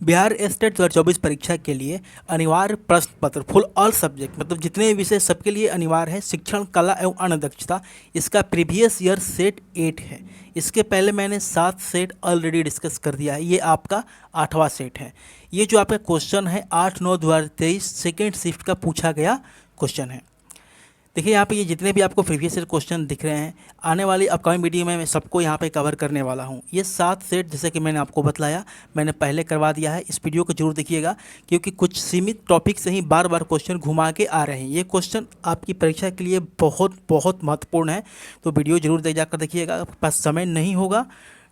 Bihar state 2024 परीक्षा के लिए अनिवार्य प्रश्न पत्र फुल ऑल सब्जेक्ट मतलब जितने भी विषय सबके लिए अनिवार्य है शिक्षण कला एवं अन्य दक्षता। इसका प्रीवियस ईयर सेट 8 है। इसके पहले मैंने 7 सेट ऑलरेडी डिस्कस कर दिया है। ये आपका 8वां सेट है। ये जो आपका क्वेश्चन है 8/9/2023 सेकेंड शिफ्ट का पूछा गया क्वेश्चन है। देखिए यहाँ पे ये जितने भी आपको प्रीवियस ईयर क्वेश्चन दिख रहे हैं आने वाली अपकमिंग वीडियो में मैं सबको यहाँ पे कवर करने वाला हूँ। ये 7 सेट जैसे कि मैंने आपको बतलाया मैंने पहले करवा दिया है। इस वीडियो को जरूर देखिएगा क्योंकि कुछ सीमित टॉपिक से ही बार बार क्वेश्चन घुमा के आ रहे हैं। ये क्वेश्चन आपकी परीक्षा के लिए बहुत बहुत महत्वपूर्ण है, तो वीडियो जरूर दे जाकर देखिएगा। आपके पास समय नहीं होगा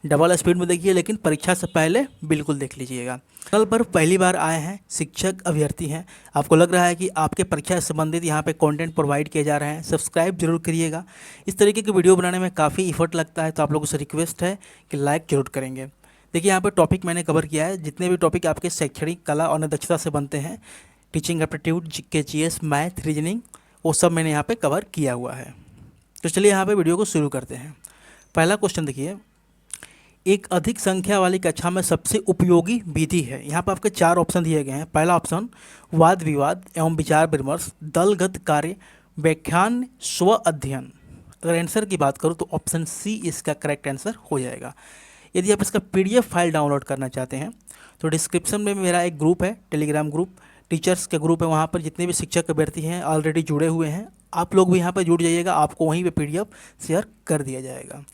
डबल स्पीड में देखिए, लेकिन परीक्षा से पहले बिल्कुल देख लीजिएगा। चैनल पर पहली बार आए हैं, शिक्षक अभ्यर्थी हैं, आपको लग रहा है कि आपके परीक्षा से संबंधित यहाँ पे कंटेंट प्रोवाइड किए जा रहे हैं, सब्सक्राइब जरूर करिएगा। इस तरीके की वीडियो बनाने में काफ़ी इफर्ट लगता है, तो आप लोगों से रिक्वेस्ट है कि लाइक जरूर करेंगे। देखिए यहाँ पर टॉपिक मैंने कवर किया है, जितने भी टॉपिक आपके शैक्षणिक कला और दक्षता से बनते हैं, teaching aptitude, GK, GS, math, reasoning, वो सब मैंने यहाँ पर कवर किया हुआ है। तो चलिए यहाँ पर वीडियो को शुरू करते हैं। पहला क्वेश्चन देखिए, एक अधिक संख्या वाली कक्षा में सबसे उपयोगी विधि है। यहाँ पर आपके 4 ऑप्शन दिए गए हैं। पहला ऑप्शन वाद विवाद एवं विचार विमर्श, दलगत कार्य, व्याख्यान, स्व अध्ययन। अगर आंसर की बात करूँ तो ऑप्शन सी इसका करेक्ट आंसर हो जाएगा। यदि आप इसका पीडीएफ फाइल डाउनलोड करना चाहते हैं तो डिस्क्रिप्शन में मेरा एक ग्रुप है, टेलीग्राम ग्रुप, टीचर्स का ग्रुप है। वहाँ पर जितने भी शिक्षक अभ्यर्थी हैं ऑलरेडी जुड़े हुए हैं, आप लोग भी यहाँ पर जुड़ जाइएगा, आपको वहीं पर पीडीएफ शेयर कर दिया जाएगा।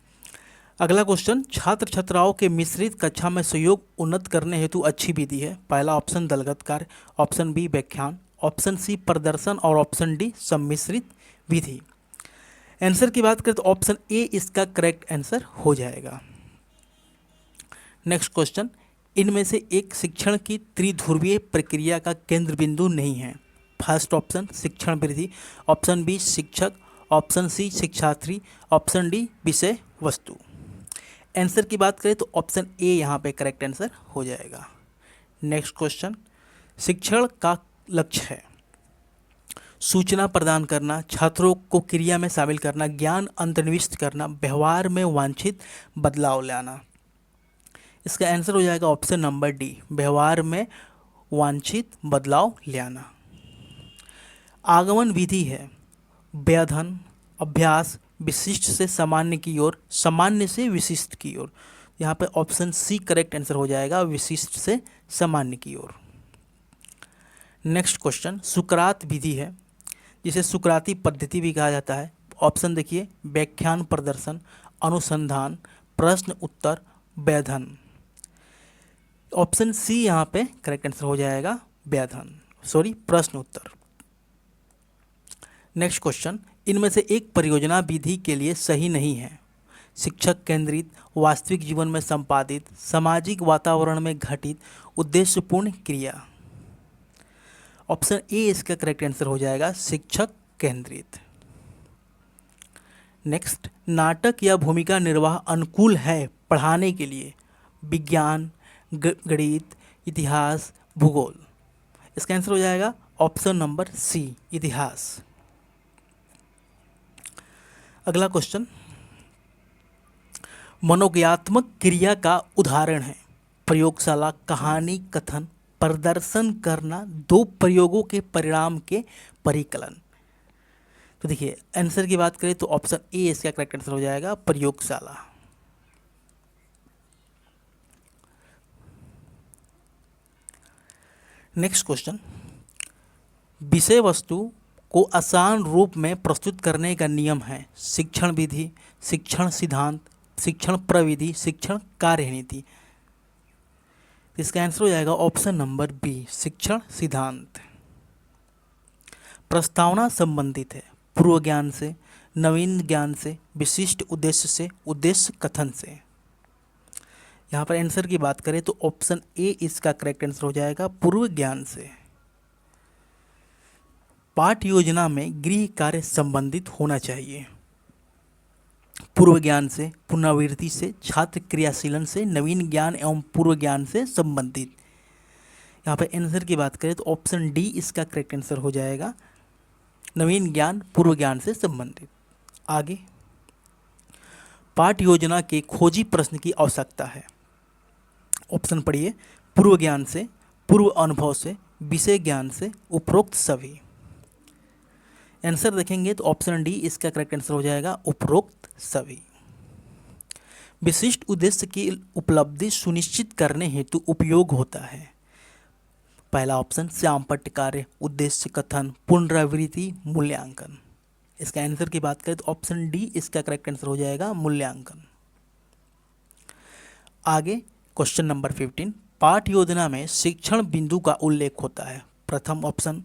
अगला क्वेश्चन, छात्र छात्राओं के मिश्रित कक्षा में सहयोग उन्नत करने हेतु अच्छी विधि है। पहला ऑप्शन दलगत कार्य, ऑप्शन बी व्याख्यान, ऑप्शन सी प्रदर्शन और ऑप्शन डी सम्मिश्रित विधि। आंसर की बात करें तो ऑप्शन ए इसका करेक्ट आंसर हो जाएगा। नेक्स्ट क्वेश्चन, इनमें से एक शिक्षण की त्रिध्रुवीय प्रक्रिया का केंद्र बिंदु नहीं है। फर्स्ट ऑप्शन शिक्षण वृद्धि, ऑप्शन बी शिक्षक, ऑप्शन सी शिक्षार्थी, ऑप्शन डी विषय वस्तु। आंसर की बात करें तो ऑप्शन ए यहाँ पे करेक्ट आंसर हो जाएगा। नेक्स्ट क्वेश्चन, शिक्षण का लक्ष्य है सूचना प्रदान करना, छात्रों को क्रिया में शामिल करना, ज्ञान अंतर्निविष्ट करना, व्यवहार में वांछित बदलाव लाना। इसका आंसर हो जाएगा ऑप्शन नंबर डी, व्यवहार में वांछित बदलाव लाना। आगमन विधि है व्यधन, अभ्यास, विशिष्ट से सामान्य की ओर, सामान्य से विशिष्ट की ओर। यहाँ पे ऑप्शन सी करेक्ट आंसर हो जाएगा, विशिष्ट से सामान्य की ओर। नेक्स्ट क्वेश्चन, सुकरात विधि है जिसे सुकराती पद्धति भी कहा जाता है। ऑप्शन देखिए, व्याख्यान प्रदर्शन, अनुसंधान, प्रश्न उत्तर, व्यधन। ऑप्शन सी यहाँ पे करेक्ट आंसर हो जाएगा, व्यधन, सॉरी प्रश्न उत्तर। नेक्स्ट क्वेश्चन, इनमें से एक परियोजना विधि के लिए सही नहीं है। शिक्षक केंद्रित, वास्तविक जीवन में संपादित, सामाजिक वातावरण में घटित, उद्देश्यपूर्ण क्रिया। ऑप्शन ए इसका करेक्ट आंसर हो जाएगा, शिक्षक केंद्रित। नेक्स्ट, नाटक या भूमिका निर्वाह अनुकूल है पढ़ाने के लिए। विज्ञान, गणित, इतिहास, भूगोल। इसका आंसर हो जाएगा ऑप्शन नंबर सी, इतिहास। अगला क्वेश्चन, मनोज्ञात्मक क्रिया का उदाहरण है प्रयोगशाला, कहानी कथन, प्रदर्शन करना, 2 प्रयोगों के परिणाम के परिकलन। तो देखिए आंसर की बात करें तो ऑप्शन ए इसका करेक्ट आंसर हो जाएगा, प्रयोगशाला। नेक्स्ट क्वेश्चन, विषय वस्तु को आसान रूप में प्रस्तुत करने का नियम है शिक्षण विधि, शिक्षण सिद्धांत, शिक्षण प्रविधि, शिक्षण कार्यनीति। इसका आंसर हो जाएगा ऑप्शन नंबर बी, शिक्षण सिद्धांत। प्रस्तावना संबंधित है पूर्व ज्ञान से, नवीन ज्ञान से, विशिष्ट उद्देश्य से, उद्देश्य कथन से। यहाँ पर आंसर की बात करें तो ऑप्शन ए इसका करेक्ट आंसर हो जाएगा, पूर्व ज्ञान से। पाठ योजना में गृह कार्य संबंधित होना चाहिए पूर्व ज्ञान से, पुनरावृत्ति से, छात्र क्रियाशीलन से, नवीन ज्ञान एवं पूर्व ज्ञान से संबंधित। यहाँ पर आंसर की बात करें तो ऑप्शन डी इसका करेक्ट आंसर हो जाएगा, नवीन ज्ञान पूर्व ज्ञान से संबंधित। आगे, पाठ योजना के खोजी प्रश्न की आवश्यकता है। ऑप्शन पढ़िए, पूर्व ज्ञान से, पूर्व अनुभव से, विषय ज्ञान से, उपरोक्त सभी। आंसर देखेंगे तो ऑप्शन डी इसका करेक्ट आंसर हो जाएगा, उपरोक्त सभी। विशिष्ट उद्देश्य की उपलब्धि सुनिश्चित करने हेतु उपयोग होता है। पहला ऑप्शन श्याम पट्ट कार्य, उद्देश्य कथन, पुनरावृत्ति, मूल्यांकन। इसका आंसर की बात करें तो ऑप्शन डी इसका करेक्ट आंसर हो जाएगा, मूल्यांकन। आगे क्वेश्चन नंबर 15, पाठ योजना में शिक्षण बिंदु का उल्लेख होता है। प्रथम ऑप्शन,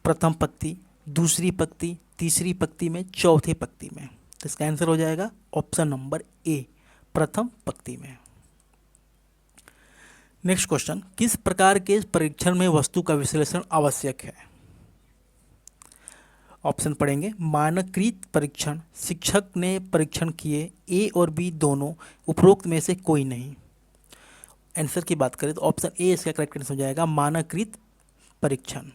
प्रथम पंक्ति, दूसरी पंक्ति, तीसरी पंक्ति में, चौथी पंक्ति में। तो इसका आंसर हो जाएगा ऑप्शन नंबर ए, प्रथम पंक्ति में। नेक्स्ट क्वेश्चन, किस प्रकार के परीक्षण में वस्तु का विश्लेषण आवश्यक है? ऑप्शन पढ़ेंगे, मानकीकृत परीक्षण, शिक्षक ने परीक्षण किए, ए और बी दोनों, उपरोक्त में से कोई नहीं। आंसर की बात करें तो ऑप्शन ए इसका करेक्ट आंसर हो जाएगा, मानकीकृत परीक्षण।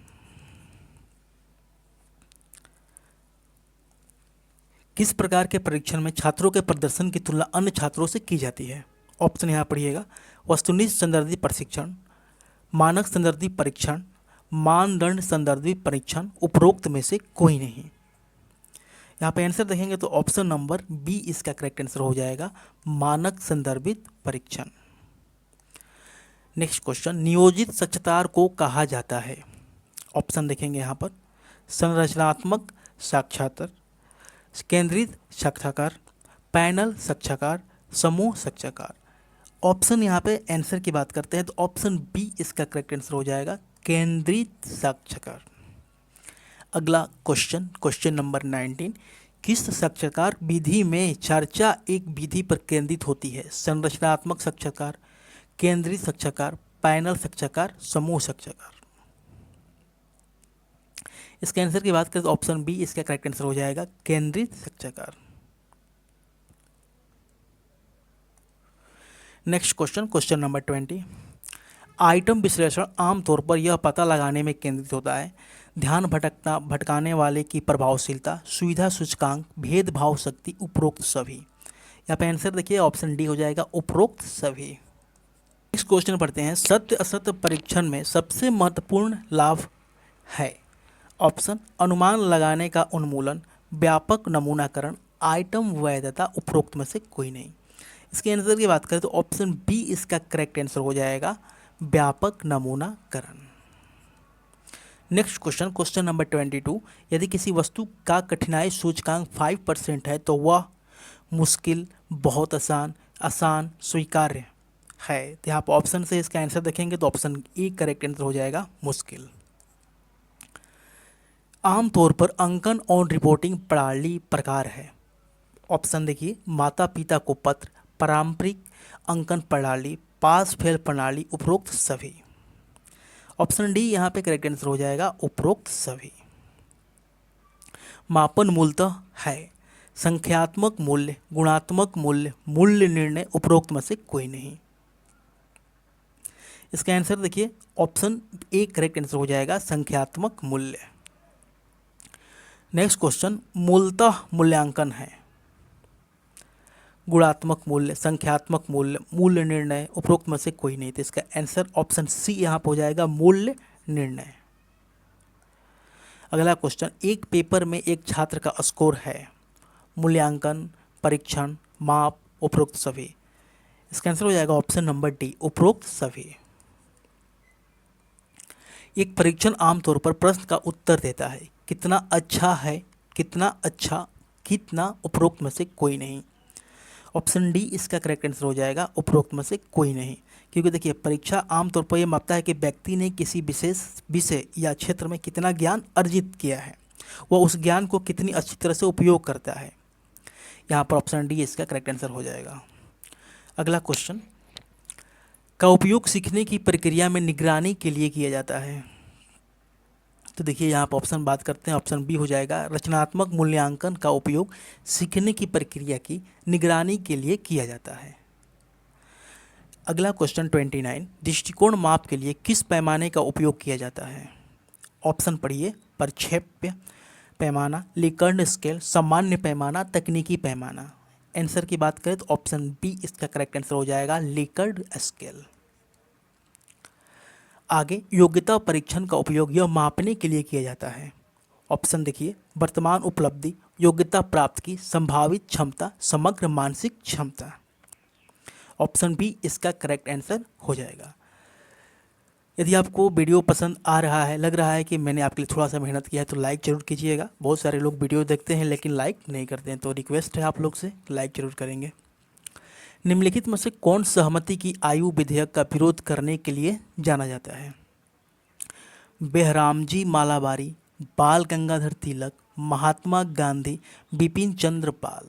किस प्रकार के परीक्षण में छात्रों के प्रदर्शन की तुलना अन्य छात्रों से की जाती है? ऑप्शन यहाँ पढ़िएगा, वस्तुनिष्ठ संदर्भित परीक्षण, मानक संदर्भित परीक्षण, मानदंड संदर्भित परीक्षण, उपरोक्त में से कोई नहीं। यहाँ पे आंसर देखेंगे तो ऑप्शन नंबर बी इसका करेक्ट आंसर हो जाएगा, मानक संदर्भित परीक्षण। नेक्स्ट क्वेश्चन, नियोजित साक्षात्कार को कहा जाता है? ऑप्शन देखेंगे यहाँ पर, संरचनात्मक साक्षात्कार, केंद्रित साक्षात्कार, पैनल साक्षात्कार, समूह साक्षात्कार। ऑप्शन यहाँ पे आंसर की बात करते हैं तो ऑप्शन बी इसका करेक्ट आंसर हो जाएगा, केंद्रित साक्षात्कार। अगला क्वेश्चन, क्वेश्चन नंबर 19, किस साक्षात्कार विधि में चर्चा एक विधि पर केंद्रित होती है? संरचनात्मक साक्षात्कार, केंद्रित साक्षात्कार, पैनल साक्षात्कार, समूह साक्षात्कार। इसके आंसर की बात करें तो ऑप्शन बी इसका करेक्ट आंसर हो जाएगा, केंद्रित साक्षात्कार। Next question, question number 20, item विश्लेषण आमतौर पर यह पता लगाने में केंद्रित होता है, ध्यान भटकाने वाले की प्रभावशीलता, सुविधा सूचकांक, भेदभाव शक्ति, उपरोक्त सभी। यहाँ पे आंसर देखिए ऑप्शन डी हो जाएगा, उपरोक्त सभी। नेक्स्ट क्वेश्चन पढ़ते हैं, सत्य असत्य परीक्षण में सबसे महत्वपूर्ण लाभ है? ऑप्शन, अनुमान लगाने का उन्मूलन, व्यापक नमूनाकरण, आइटम वैधता, उपरोक्त में से कोई नहीं। इसके आंसर की बात करें तो ऑप्शन बी इसका करेक्ट आंसर हो जाएगा, व्यापक नमूनाकरण। नेक्स्ट क्वेश्चन, क्वेश्चन नंबर 22, यदि किसी वस्तु का कठिनाई सूचकांक 5% है तो वह मुश्किल, बहुत आसान, आसान, स्वीकार्य है। तो यहाँ पर ऑप्शन से इसका आंसर देखेंगे तो ऑप्शन ए करेक्ट आंसर हो जाएगा, मुश्किल। आमतौर पर अंकन और रिपोर्टिंग प्रणाली प्रकार है। ऑप्शन देखिए, माता पिता को पत्र, पारंपरिक अंकन प्रणाली, पास फेल प्रणाली, उपरोक्त सभी। ऑप्शन डी यहाँ पे करेक्ट आंसर हो जाएगा, उपरोक्त सभी। मापन मूलतः है संख्यात्मक मूल्य, गुणात्मक मूल्य, मूल्य निर्णय, उपरोक्त में से कोई नहीं। इसका आंसर देखिए ऑप्शन ए करेक्ट आंसर हो जाएगा, संख्यात्मक मूल्य। नेक्स्ट क्वेश्चन, मूलतः मूल्यांकन है, गुणात्मक मूल्य, संख्यात्मक मूल्य, मूल्य निर्णय, उपरोक्त में से कोई नहीं। तो इसका आंसर ऑप्शन सी यहाँ पर हो जाएगा, मूल्य निर्णय। अगला क्वेश्चन, एक पेपर में एक छात्र का स्कोर है, मूल्यांकन, परीक्षण, माप, उपरोक्त सभी। इसका आंसर हो जाएगा ऑप्शन नंबर डी, उपरोक्त सभी। एक परीक्षण आमतौर पर प्रश्न का उत्तर देता है, कितना अच्छा है, कितना अच्छा, कितना, उपरोक्त में से कोई नहीं। ऑप्शन डी इसका करेक्ट आंसर हो जाएगा, उपरोक्त में से कोई नहीं। क्योंकि देखिए परीक्षा आमतौर पर यह मापता है कि व्यक्ति ने किसी विशेष विषय या क्षेत्र में कितना ज्ञान अर्जित किया है, वह उस ज्ञान को कितनी अच्छी तरह से उपयोग करता है। यहाँ पर ऑप्शन डी इसका करेक्ट आंसर हो जाएगा। अगला क्वेश्चन, का उपयोग सीखने की प्रक्रिया में निगरानी के लिए किया जाता है? तो देखिए यहाँ पर ऑप्शन बात करते हैं, ऑप्शन बी हो जाएगा, रचनात्मक मूल्यांकन का उपयोग सीखने की प्रक्रिया की निगरानी के लिए किया जाता है। अगला क्वेश्चन 29, दृष्टिकोण माप के लिए किस पैमाने का उपयोग किया जाता है? ऑप्शन पढ़िए, प्रक्षेप्य पैमाना, लिकर्ट स्केल, सामान्य पैमाना, तकनीकी पैमाना। आंसर की बात करें तो ऑप्शन बी इसका करेक्ट आंसर हो जाएगा, लिकर्ट स्केल। आगे योग्यता परीक्षण का उपयोग यह मापने के लिए किया जाता है। ऑप्शन देखिए, वर्तमान उपलब्धि, योग्यता प्राप्त की संभावित क्षमता, समग्र मानसिक क्षमता। ऑप्शन बी इसका करेक्ट आंसर हो जाएगा। यदि आपको वीडियो पसंद आ रहा है, लग रहा है कि मैंने आपके लिए थोड़ा सा मेहनत किया है, तो लाइक जरूर कीजिएगा। बहुत सारे लोग वीडियो देखते हैं लेकिन लाइक नहीं करते हैं, तो रिक्वेस्ट है आप लोग से, लाइक जरूर करेंगे। निम्नलिखित में से कौन सहमति की आयु विधेयक का विरोध करने के लिए जाना जाता है? बेहरामजी मालाबारी, बाल गंगाधर तिलक, महात्मा गांधी, बिपिन चंद्र पाल।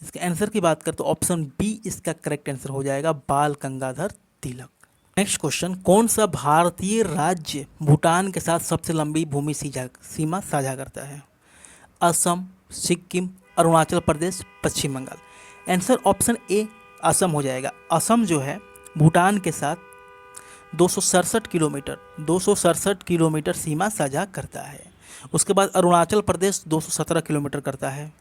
इसके आंसर की बात करें तो ऑप्शन बी इसका करेक्ट आंसर हो जाएगा, बाल गंगाधर तिलक। नेक्स्ट क्वेश्चन, कौन सा भारतीय राज्य भूटान के साथ सबसे लंबी भूमि सीमा साझा करता है? Assam, Sikkim, Arunachal Pradesh, Paschim Bangal. Answer option A Assam हो जाएगा। असम जो है भूटान के साथ 267 किलोमीटर सीमा साझा करता है। उसके बाद अरुणाचल प्रदेश 217 किलोमीटर करता है।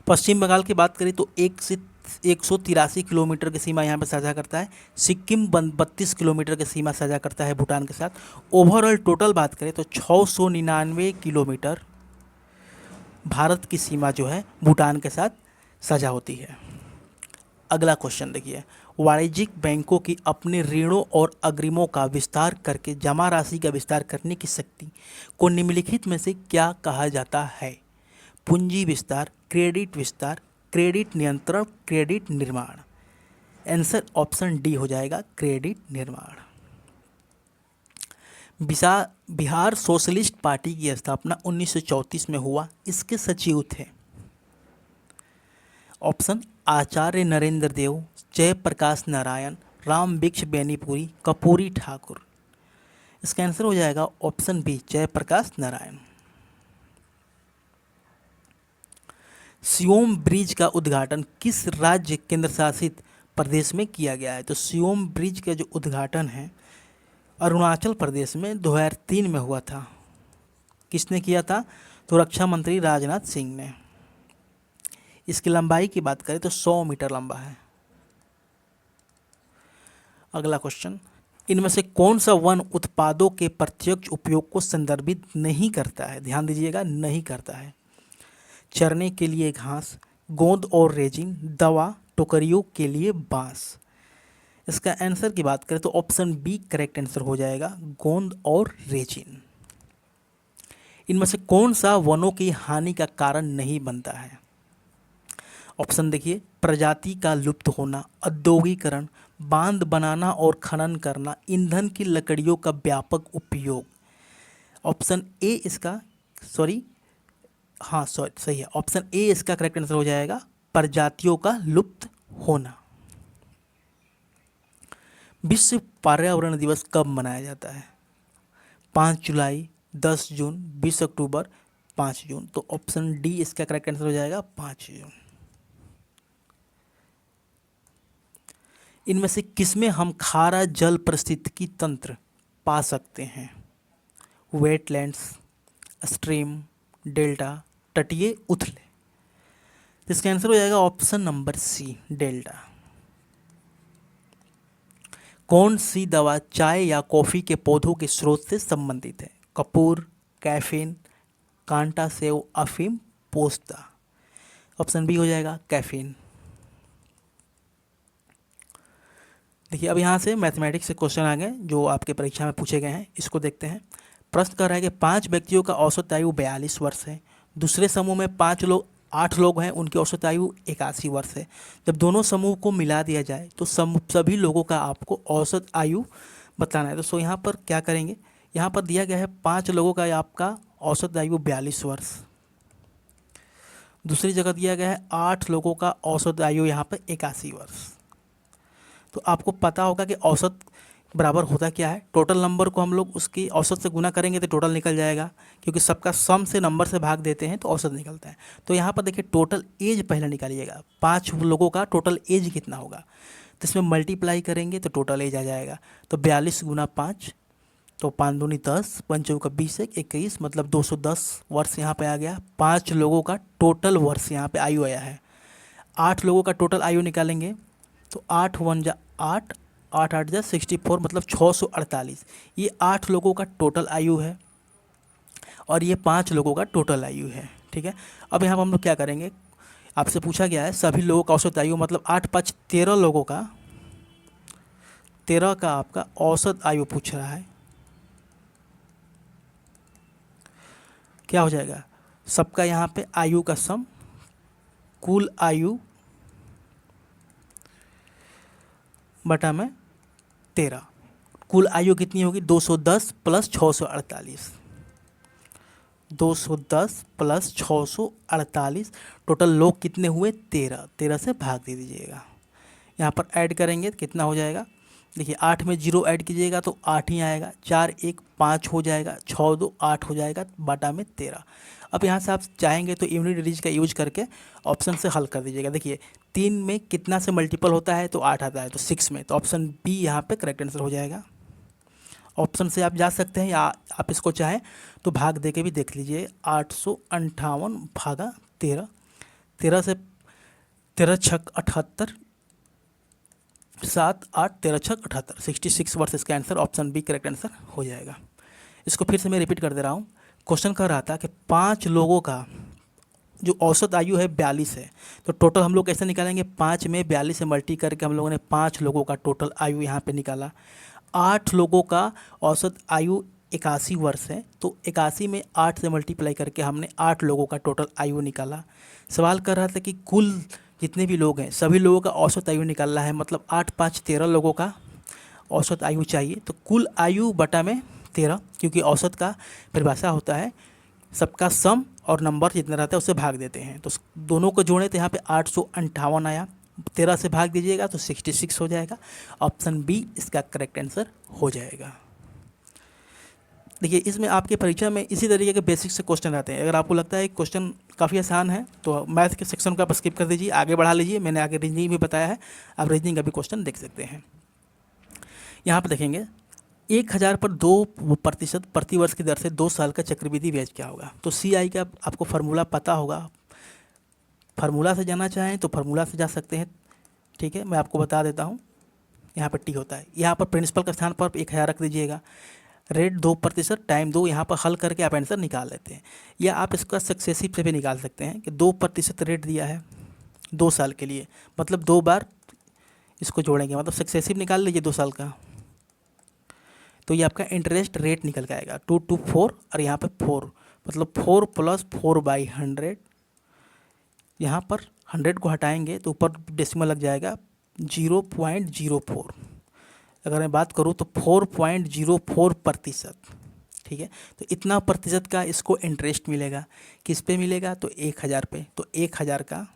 पश्चिम बंगाल की बात करें तो 183 किलोमीटर की सीमा यहाँ पर साझा करता है। सिक्किम 32 किलोमीटर की सीमा साझा करता है भूटान के साथ। ओवरऑल टोटल बात करें तो 699 किलोमीटर भारत की सीमा जो है भूटान के साथ साझा होती है। अगला क्वेश्चन देखिए, वाणिज्यिक बैंकों की अपने ऋणों और अग्रिमों का विस्तार करके जमा राशि का विस्तार करने की शक्ति को निम्नलिखित में से क्या कहा जाता है? पूंजी विस्तार, क्रेडिट विस्तार, क्रेडिट नियंत्रण, क्रेडिट निर्माण। आंसर ऑप्शन डी हो जाएगा, क्रेडिट निर्माण। बिहार सोशलिस्ट पार्टी की स्थापना 1934 में हुआ, इसके सचिव थे। ऑप्शन आचार्य नरेंद्र देव, जयप्रकाश नारायण, राम वृक्ष बेनीपुरी, कर्पूरी ठाकुर। इसका आंसर हो जाएगा option B, Jayaprakash Narayan. Siyom bridge का उद्घाटन किस राज्य केंद्र शासित प्रदेश में किया गया है? तो सियोम ब्रिज का जो उद्घाटन है अरुणाचल प्रदेश में 2003 में हुआ था। किसने किया था? तो रक्षा मंत्री राजनाथ सिंह ने। इसकी लंबाई की बात करें तो 100 मीटर लंबा है। अगला क्वेश्चन, इनमें से कौन सा वन उत्पादों के प्रत्यक्ष उपयोग को संदर्भित नहीं करता है? ध्यान दीजिएगा, नहीं करता है। चरने के लिए घास, गोंद और रेजिन, दवा, टोकरियों के लिए बांस। इसका आंसर की बात करें तो ऑप्शन बी करेक्ट आंसर हो जाएगा, गोंद और रेजिन। इनमें से कौन सा वनों की हानि का कारण नहीं बनता है? ऑप्शन देखिए, प्रजाति का लुप्त होना, औद्योगिकरण, बांध बनाना और खनन करना, ईंधन की लकड़ियों का व्यापक उपयोग। ऑप्शन ए इसका सही है। ऑप्शन ए इसका करेक्ट आंसर हो जाएगा, प्रजातियों का लुप्त होना। विश्व पर्यावरण दिवस कब मनाया जाता है? 5 जुलाई, 10 जून, 20 अक्टूबर, 5 जून। तो ऑप्शन डी इसका करेक्ट आंसर हो जाएगा, 5 जून। इनमें से किसमें हम खारा जल पारिस्थितिकी तंत्र पा सकते हैं? वेटलैंड्स, स्ट्रीम, डेल्टा, तटीय उथले। इसका आंसर हो जाएगा ऑप्शन नंबर सी, डेल्टा। कौन सी दवा चाय या कॉफ़ी के पौधों के स्रोत से संबंधित है? कपूर, कैफीन, कांटा सेव, अफीम, पोस्ता। ऑप्शन बी हो जाएगा, कैफीन। देखिए अब यहाँ से मैथमेटिक्स से क्वेश्चन आ गए जो आपके परीक्षा में पूछे गए हैं, इसको देखते हैं। प्रश्न कर रहा है कि 5 व्यक्तियों का औसत आयु 42 वर्ष है। दूसरे समूह में 8 लोग हैं, उनकी औसत आयु 81 वर्ष है। जब दोनों समूह को मिला दिया जाए तो सभी लोगों का आपको औसत आयु बताना है। तो यहाँ पर क्या करेंगे, यहाँ पर दिया गया है 5 लोगों का आपका औसत आयु 42 वर्ष। दूसरी जगह दिया गया है 8 लोगों का औसत आयु यहाँ पर 81 वर्ष। तो आपको पता होगा कि औसत बराबर होता क्या है। टोटल नंबर को हम लोग उसकी औसत से गुना करेंगे तो टोटल निकल जाएगा, क्योंकि सबका सम से नंबर से भाग देते हैं तो औसत निकलता है। तो यहाँ पर देखिए टोटल एज पहले निकालिएगा, 5 लोगों का टोटल एज कितना होगा, तो इसमें मल्टीप्लाई करेंगे तो टोटल एज आ जाएगा। तो 42 गुना 5, तो 5 दूनी 10, 5 चौका 20, 21, मतलब 210 वर्ष यहाँ पे आ गया। 5 लोगों का टोटल वर्ष यहाँ पे आयु आया है। 8 लोगों का टोटल आयु निकालेंगे तो 8 × 1 = 8, 8 8 जा 64 मतलब 648। ये 8 लोगों का टोटल आयु है और ये 5 लोगों का टोटल आयु है। ठीक है, अब यहाँ पर हम लोग क्या करेंगे, आपसे पूछा गया है सभी लोगों का औसत आयु, मतलब 8 5 13 लोगों का, 13 का आपका औसत आयु पूछ रहा है। क्या हो जाएगा, सबका यहाँ पे आयु का सम, कुल आयु बटा में 13। कुल आयु कितनी होगी, 210 प्लस 648, 210 प्लस 648। टोटल लोग कितने हुए, 13, 13 से भाग दे दीजिएगा। यहाँ पर ऐड करेंगे तो कितना हो जाएगा, देखिए 8 में 0 ऐड कीजिएगा तो 8 ही आएगा, 4 1 5 हो जाएगा, 6 2 8 हो जाएगा, बटा में 13। अब यहाँ से आप चाहेंगे तो यूनिट डिजिट का यूज करके ऑप्शन से हल कर दीजिएगा। देखिए 3 में कितना से मल्टीपल होता है तो 8 आता है, तो 6 में, तो ऑप्शन बी यहाँ पे करेक्ट आंसर हो जाएगा। ऑप्शन से आप जा सकते हैं या आप इसको चाहें तो भाग दे के भी देख लीजिए। 858 भागा 13, 13 से 13 छक 78, 7 8 13 छक 78, 66 वर्ष इसका answer option B correct answer हो जाएगा। इसको फिर से मैं रिपीट कर दे रहा हूँ। क्वेश्चन कर रहा था कि 5 लोगों का जो औसत आयु है 42 है, तो टोटल हम लोग कैसे निकालेंगे, 5 में 42 से मल्टी करके हम लोगों ने 5 लोगों का टोटल आयु यहाँ पे निकाला। 8 लोगों का औसत आयु 81 वर्ष है, तो 81 में 8 से मल्टीप्लाई करके हमने 8 लोगों का टोटल आयु निकाला। सवाल कर रहा था कि कुल जितने भी लोग हैं सभी लोगों का औसत आयु निकालना है, मतलब 8 5 13 लोगों का औसत आयु चाहिए, तो कुल आयु बटा में 13, क्योंकि औसत का परिभाषा होता है सबका सम और नंबर जितना रहता है उससे भाग देते हैं, तो दोनों को जोड़े तो यहाँ पे 858 आया, 13 से भाग दीजिएगा तो 66 हो जाएगा। ऑप्शन बी इसका करेक्ट आंसर हो जाएगा। देखिए इसमें आपके परीक्षा में इसी तरीके के बेसिक से क्वेश्चन आते हैं। अगर आपको लगता है क्वेश्चन काफ़ी आसान है तो मैथ के सेक्शन को आप स्किप कर दीजिए, आगे बढ़ा लीजिए। मैंने आगे रीजनिंग भी बताया है, आप रीजनिंग का भी क्वेश्चन देख सकते हैं। यहाँ पर देखेंगे 1000 पर 2% प्रतिवर्ष की दर से 2 साल का चक्रवृद्धि ब्याज क्या होगा। तो CI का आपको फार्मूला पता होगा, फार्मूला से जाना चाहें तो फार्मूला से जा सकते हैं। ठीक है, मैं आपको बता देता हूँ। यहाँ पर टी होता है, यहाँ पर प्रिंसिपल के स्थान पर 1000 रख दीजिएगा, रेट 2% टाइम 2, यहाँ पर हल करके आप आंसर निकाल लेते हैं। या आप इसका सक्सेसिव से भी निकाल सकते हैं कि 2% रेट दिया है 2 साल के लिए, मतलब 2 बार इसको जोड़ेंगे, मतलब सक्सेसिव निकाल लीजिए 2 साल का, तो ये आपका इंटरेस्ट रेट निकल के आएगा 2 2 4 और यहाँ पे 4, मतलब 4 + 4/100। यहाँ पर 100 को हटाएंगे तो ऊपर डेसिमल लग जाएगा 0.04। अगर मैं बात करूँ तो 4.04%। ठीक है, तो इतना प्रतिशत का इसको इंटरेस्ट मिलेगा। किस पे मिलेगा, तो 1000 पे। तो 1000 का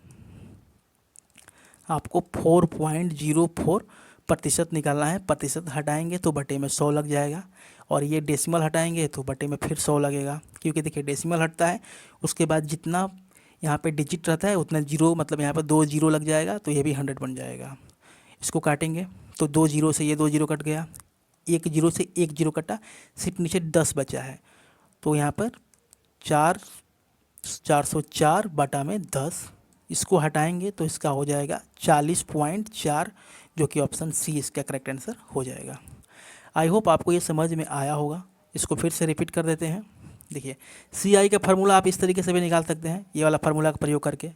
आपको 4.04% निकालना है। प्रतिशत हटाएंगे तो बटे में 100 लग जाएगा, और ये डेसिमल हटाएंगे तो बटे में फिर 100 लगेगा, क्योंकि देखिए डेसिमल हटता है उसके बाद जितना यहाँ पे डिजिट रहता है उतना जीरो, मतलब यहाँ पर 2 जीरो लग जाएगा, तो ये भी 100 बन जाएगा। इसको काटेंगे तो 2 जीरो से ये 2 जीरो कट गया, 1 जीरो से 1 जीरो कटा, सिर्फ नीचे 10 बचा है, तो यहाँ पर 404 बटा में 10, इसको हटाएंगे तो इसका हो जाएगा 40.4, जो कि ऑप्शन सी इसका करेक्ट आंसर हो जाएगा। आई होप आपको ये समझ में आया होगा। इसको फिर से रिपीट कर देते हैं। देखिए CI का फार्मूला आप इस तरीके से भी निकाल सकते हैं, ये वाला फार्मूला का प्रयोग करके।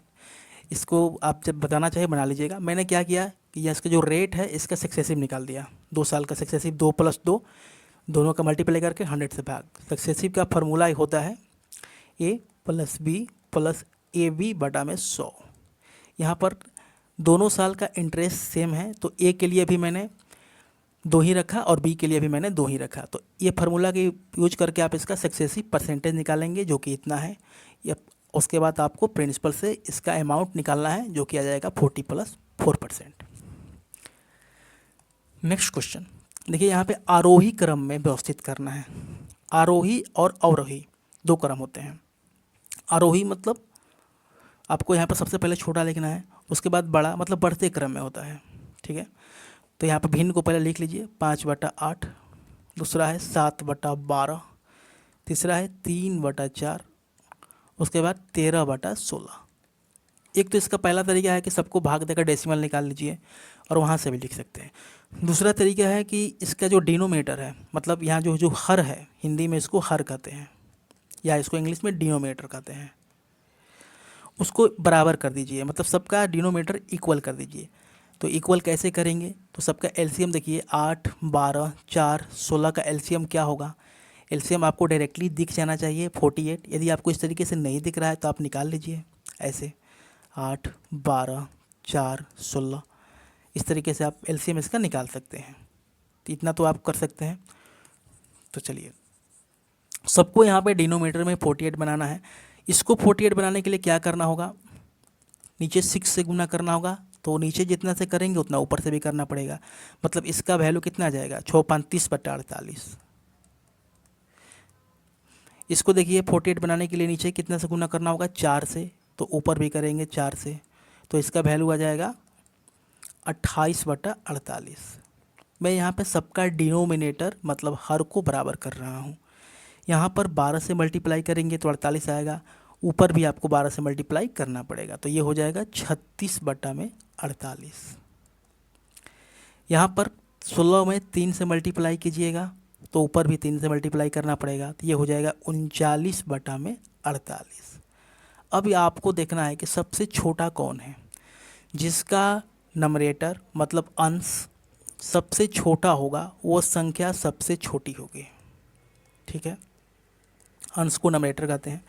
इसको आप जब बताना चाहिए बना लीजिएगा। मैंने क्या किया कि इसका जो रेट है इसका सक्सेसिव निकाल दिया, 2 साल का सक्सेसिव, 2 + 2 दोनों का मल्टीप्लाई करके 100 से भाग। सक्सेसिव का फार्मूला होता है A + B + AB बटा में 100। यहाँ पर दोनों साल का इंटरेस्ट सेम है, तो A के लिए भी मैंने 2 ही रखा और B के लिए भी मैंने 2 ही रखा। तो ये फार्मूला के यूज करके आप इसका सक्सेसिव परसेंटेज निकालेंगे, जो कि इतना है। या उसके बाद आपको प्रिंसिपल से इसका अमाउंट निकालना है, जो कि आ जाएगा 40 + 4%। नेक्स्ट क्वेश्चन देखिए, यहाँ पे आरोही क्रम में व्यवस्थित करना है। आरोही और अवरोही 2 क्रम होते हैं। आरोही मतलब आपको यहाँ पर सबसे पहले छोटा लिखना है, उसके बाद बड़ा, मतलब बढ़ते क्रम में होता है। ठीक है, तो यहाँ पर भिन्न को पहले लिख लीजिए, 5/8, दूसरा है 7/12, तीसरा है 3/4, उसके बाद 13/16। एक तो इसका पहला तरीका है कि सबको भाग देकर डेसिमल निकाल लीजिए, और वहाँ से भी लिख सकते हैं। दूसरा तरीका है कि इसका जो डिनोमिनेटर है, मतलब यहाँ जो जो हर है, हिंदी में इसको हर कहते हैं या इसको इंग्लिश में डिनोमिनेटर कहते हैं, उसको बराबर कर दीजिए, मतलब सबका डिनोमिनेटर इक्वल कर दीजिए। तो इक्वल कैसे करेंगे, तो सबका एलसीएम देखिए 8, 12, 4, 16 का एलसीएम क्या होगा। एलसीएम आपको डायरेक्टली दिख जाना चाहिए 48। यदि आपको इस तरीके से नहीं दिख रहा है तो आप निकाल लीजिए ऐसे 8, 12, 4, 16, इस तरीके से आप एलसीएम इसका निकाल सकते हैं। तो इतना तो आप कर सकते हैं। तो चलिए, सबको यहाँ पे डिनोमिनेटर में 48 बनाना है। इसको 48 बनाने के लिए क्या करना होगा, नीचे 6 से गुना करना होगा। तो नीचे जितना से करेंगे उतना ऊपर से भी करना पड़ेगा। मतलब इसका वैल्यू कितना आ जाएगा, 635/48। इसको देखिए 48 बनाने के लिए नीचे कितना से गुना करना होगा, 4 से। तो ऊपर भी करेंगे 4 से। तो इसका वैल्यू आ जाएगा 28/48। मैं यहाँ पे सबका डिनोमिनेटर मतलब हर को बराबर कर रहा हूँ। यहाँ पर 12 से मल्टीप्लाई करेंगे तो 48 आएगा। ऊपर भी आपको 12 से मल्टीप्लाई करना पड़ेगा, तो ये हो जाएगा 36/48। यहाँ पर 16 में 3 से मल्टीप्लाई कीजिएगा तो ऊपर भी 3 से मल्टीप्लाई करना पड़ेगा, तो ये हो जाएगा 39/48। अब ये आपको देखना है कि सबसे छोटा कौन है, जिसका नंबरेटर मतलब अंश सबसे छोटा होगा वो संख्या सबसे छोटी होगी। ठीक है, अंश को नंबरेटर कहते हैं।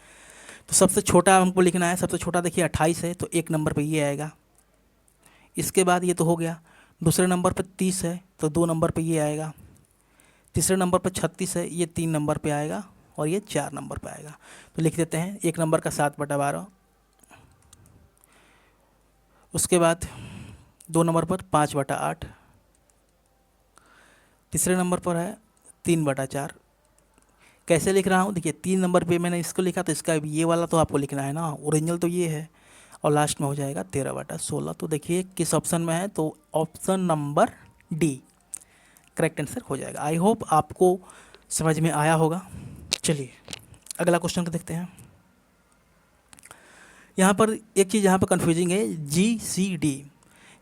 तो सबसे छोटा हमको लिखना है। सबसे छोटा देखिए 28 है, तो 1 नंबर पे ये आएगा। इसके बाद ये तो हो गया। दूसरे नंबर पर 30 है, तो 2 नंबर पे ये आएगा। तीसरे नंबर पर 36 है, ये 3 नंबर पे आएगा। और ये 4 नंबर पे आएगा। तो लिख देते हैं 1 नंबर का 7/12। उसके बाद 2 नंबर पर 5/8। तीसरे नंबर पर है 3/4। कैसे लिख रहा हूँ, देखिए 3 नंबर पे मैंने इसको लिखा, तो इसका ये वाला तो आपको लिखना है ना, ओरिजिनल तो ये है। और लास्ट में हो जाएगा 13/16। तो देखिए किस ऑप्शन में है, तो option number D correct answer हो जाएगा। आई होप आपको समझ में आया होगा। चलिए अगला क्वेश्चन को देखते हैं। यहाँ पर एक चीज़ यहाँ पर कन्फ्यूजिंग है,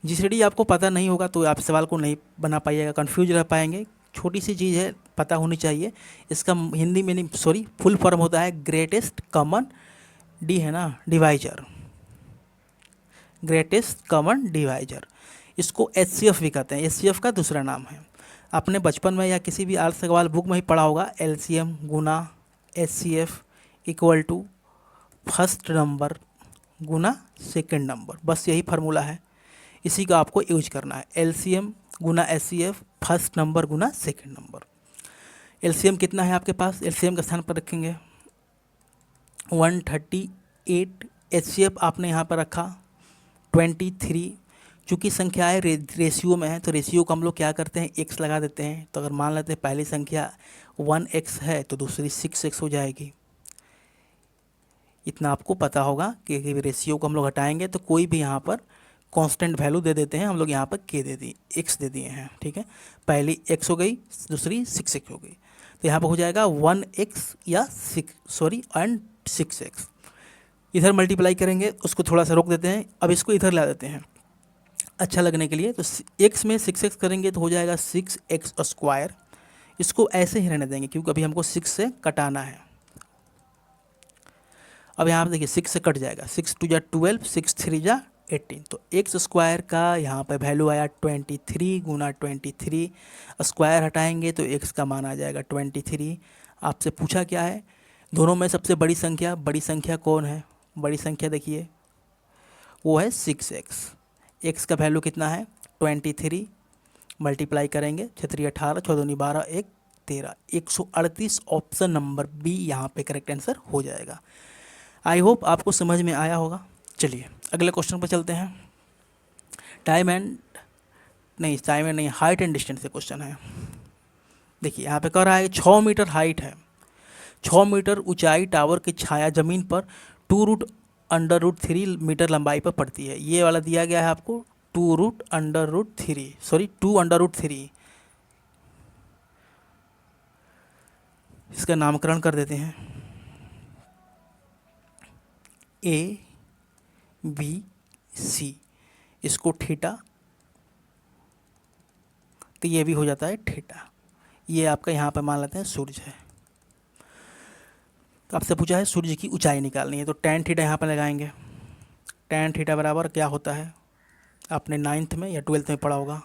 GCD आपको पता नहीं होगा तो आप सवाल को नहीं बना पाइएगा, कन्फ्यूज रह पाएंगे। छोटी सी चीज़ है, पता होनी चाहिए। इसका हिंदी में फुल फॉर्म होता है ग्रेटेस्ट कॉमन डी है ना डिवाइजर, ग्रेटेस्ट कॉमन डिवाइजर। इसको HCF भी कहते हैं, HCF का दूसरा नाम है। आपने बचपन में या किसी भी आर्थ सवाल बुक में ही पढ़ा होगा, LCM गुना HCF equal to first number गुना सेकंड नंबर। बस यही फार्मूला है, इसी का आपको यूज करना है। LCM गुना HCF फर्स्ट नंबर गुना सेकंड नंबर। LCM कितना है आपके पास, LCM के स्थान पर रखेंगे 138। HCF आपने यहाँ पर रखा 23। चूँकि संख्याएँ रेशियो में है, तो रेशियो को हम लोग क्या करते हैं, x लगा देते हैं। तो अगर मान लेते हैं पहली संख्या 1x है तो दूसरी 6x हो जाएगी। इतना आपको पता होगा कि रेशियो को हम लोग हटाएंगे तो कोई भी यहाँ पर कांस्टेंट वैल्यू दे देते हैं। हम लोग यहाँ पर k दे दिए, x दे दिए हैं। ठीक है, पहली x हो गई, दूसरी 6x हो गई। तो यहाँ पर हो जाएगा 1x या 6x। इधर मल्टीप्लाई करेंगे, उसको थोड़ा सा रोक देते हैं। अब इसको इधर ला देते हैं अच्छा लगने के लिए। तो x में 6x करेंगे तो हो जाएगा 6x²। इसको ऐसे ही रहने देंगे क्योंकि अभी हमको 6 से कटाना है। अब यहाँ पर देखिए 6 से कट जाएगा, 6 2 जा 12, 6 3 जा 18। तो x² का यहाँ पर वैल्यू आया 23 गुना 23। स्क्वायर हटाएंगे तो x का मान आ जाएगा 23। आपसे पूछा क्या है, दोनों में सबसे बड़ी संख्या कौन है। बड़ी संख्या देखिए वो है 6x। x का वैल्यू कितना है 23। मल्टीप्लाई करेंगे 6 3 18, 6 2 12, 1 13, 138। ऑप्शन नंबर बी यहाँ पे करेक्ट आंसर हो जाएगा। आई होप आपको समझ में आया होगा। चलिए अगले क्वेश्चन पर चलते हैं। टाइम एंड नहीं, हाइट एंड डिस्टेंस से क्वेश्चन है। देखिए यहाँ पे कह रहा है 6 मीटर हाइट है, 6 मीटर ऊंचाई टावर की छाया जमीन पर 2√3 मीटर लंबाई पर पड़ती है। ये वाला दिया गया है आपको 2√3। इसका नामकरण कर देते हैं ABC। इसको थीटा तो ये भी हो जाता है थीटा। ये आपका यहाँ पर मान लेते हैं सूर्य है। तो आपसे पूछा है सूर्य की ऊंचाई निकालनी है, तो tan थीटा यहाँ पर लगाएंगे। tan थीटा बराबर क्या होता है, आपने 9th में या 12th में पढ़ा होगा।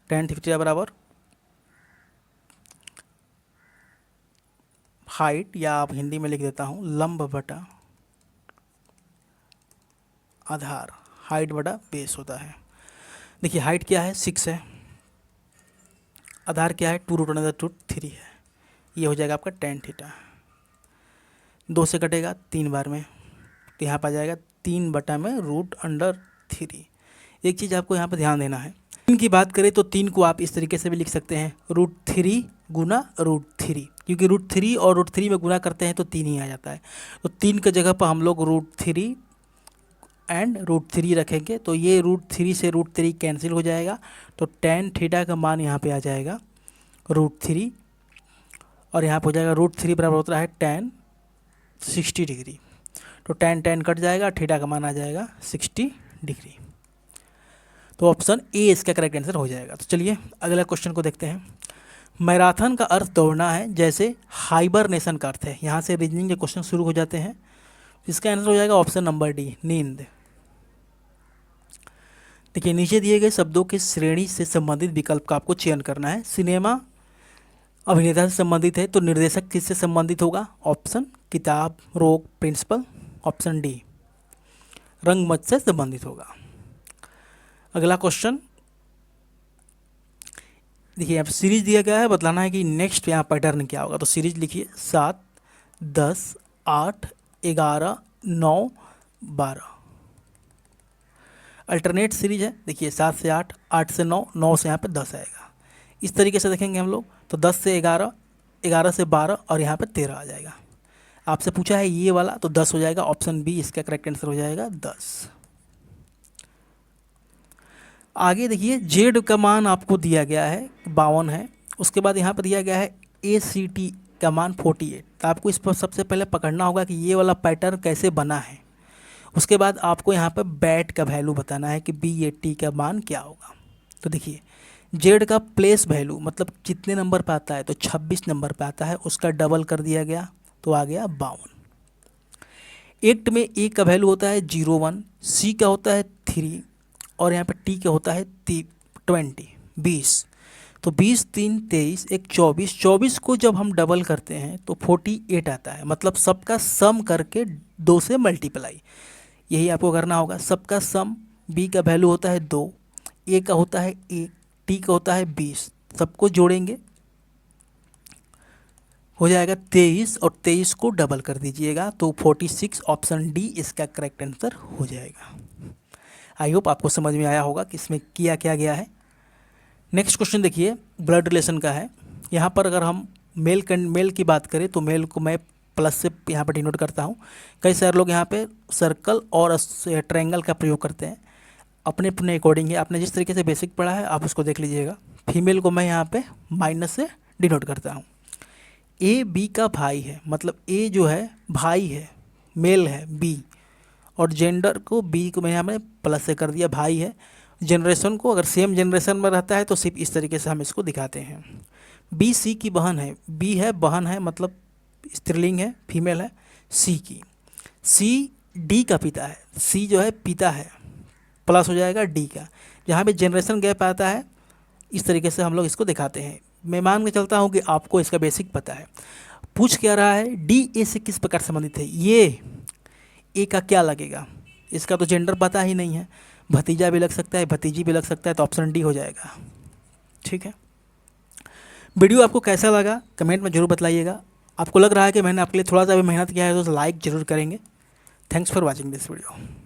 tan थीटा बराबर हाइट, या आप हिंदी में लिख देता हूँ लंब बटा आधार, हाइट बटा बेस होता है। देखिए हाइट क्या है 6 है, आधार क्या है 2√3 है। ये हो जाएगा आपका tan थीटा। 2 से कटेगा 3 बार में, तो यहाँ पर आ जाएगा 3/√3। एक चीज़ आपको यहाँ पर ध्यान देना है, 3 की बात करें तो 3 को आप इस तरीके से भी लिख सकते हैं √3 गुना √3, क्योंकि √3 और √3 में गुना करते हैं तो 3 ही आ जाता है। तो 3 की जगह पर हम लोग √3 एंड √3 रखेंगे, तो ये √3 से √3 कैंसिल हो जाएगा। तो tan थीटा का मान यहाँ पे आ जाएगा √3, और यहाँ पे हो जाएगा √3 बराबर होता है tan 60 डिग्री। तो tan कट जाएगा, थीटा का मान आ जाएगा 60 डिग्री। तो ऑप्शन ए इसका करेक्ट आंसर हो जाएगा। तो चलिए अगला क्वेश्चन को देखते हैं। मैराथन का अर्थ दौड़ना है, जैसे हाइबरनेशन का अर्थ है। यहाँ से रीजनिंग के क्वेश्चन शुरू हो जाते हैं। इसका आंसर हो जाएगा ऑप्शन नंबर डी, नींद। देखिए नीचे दिए गए शब्दों की श्रेणी से संबंधित विकल्प का आपको चयन करना है। सिनेमा अभिनेता से संबंधित है, तो निर्देशक किससे संबंधित होगा, ऑप्शन किताब, रोग, प्रिंसिपल, ऑप्शन डी रंगमंच से संबंधित होगा। अगला क्वेश्चन देखिए, यहाँ सीरीज दिया गया है, बतलाना है कि नेक्स्ट यहाँ पैटर्न क्या होगा। तो सीरीज लिखिए 7, 10, 8, 11, 9, 12। अल्टरनेट सीरीज है, देखिए 7 से 8, 8 से 9, 9 से यहाँ पे 10 आएगा। इस तरीके से देखेंगे हम लोग, तो 10 से 11, 11 से 12 और यहाँ पे 13 आ जाएगा। आपसे पूछा है ये वाला, तो 10 हो जाएगा, ऑप्शन बी इसका करेक्ट आंसर हो जाएगा 10। आगे देखिए जेड का मान आपको दिया गया है 52 है, उसके बाद यहाँ पर दिया गया है ACT का मान 48। तो आपको इस पर सबसे पहले पकड़ना होगा कि ये वाला पैटर्न कैसे बना है। उसके बाद आपको यहाँ पर बैट का वैल्यू बताना है कि BAT का मान क्या होगा। तो देखिए जेड का प्लेस वैल्यू मतलब कितने नंबर पे आता है, तो 26 नंबर पे आता है, उसका डबल कर दिया गया तो आ गया 52। एक्ट में ए का वैल्यू होता है 01, सी का होता है 3 और यहाँ पे टी का होता है 20। तो 20 3 23 एक 24, 24 को जब हम डबल करते हैं तो 48 आता है, मतलब सबका सम करके 2 से मल्टीप्लाई, यही आपको करना होगा। सबका सम, बी का वैल्यू होता है 2, ए का होता है 1, टी का होता है 20, सबको जोड़ेंगे हो जाएगा 23 और 23 को डबल कर दीजिएगा तो 46। ऑप्शन डी इसका करेक्ट आंसर हो जाएगा। आई होप आपको समझ में आया होगा कि इसमें किया क्या गया है। नेक्स्ट क्वेश्चन देखिए ब्लड रिलेशन का है। यहाँ पर अगर हम मेल की बात करें तो मेल को मैं प्लस से यहाँ पर डिनोट करता हूँ। कई सारे लोग यहाँ पे सर्कल और ट्रायंगल का प्रयोग करते हैं, अपने अपने अकॉर्डिंग है। आपने जिस तरीके से बेसिक पढ़ा है आप उसको देख लीजिएगा। फीमेल को मैं यहाँ पे माइनस से डिनोट करता हूँ। ए बी का भाई है, मतलब ए जो है भाई है, मेल है बी, और जेंडर को बी को मैं यहाँ में प्लस से कर दिया, भाई है। जनरेशन को अगर सेम जनरेशन में रहता है तो सिर्फ इस तरीके से हम इसको दिखाते हैं। बी सी की बहन है, बी है बहन है मतलब स्त्रीलिंग है, फीमेल है। सी की, सी डी का पिता है, सी जो है पिता है, प्लस हो जाएगा डी का। जहाँ पे जनरेशन गैप आता है इस तरीके से हम लोग इसको दिखाते हैं। मैं मान के चलता हूँ कि आपको इसका बेसिक पता है। पूछ क्या रहा है, डी ए से किस प्रकार संबंधित है। ये ए का क्या लगेगा, इसका तो जेंडर पता ही नहीं है, भतीजा भी लग सकता है, भतीजी भी लग सकता है, तो ऑप्शन डी हो जाएगा। ठीक है, वीडियो आपको कैसा लगा कमेंट में ज़रूर बताइएगा। आपको लग रहा है कि मैंने आपके लिए थोड़ा सा भी मेहनत किया है तो लाइक ज़रूर करेंगे। Thanks for watching this video.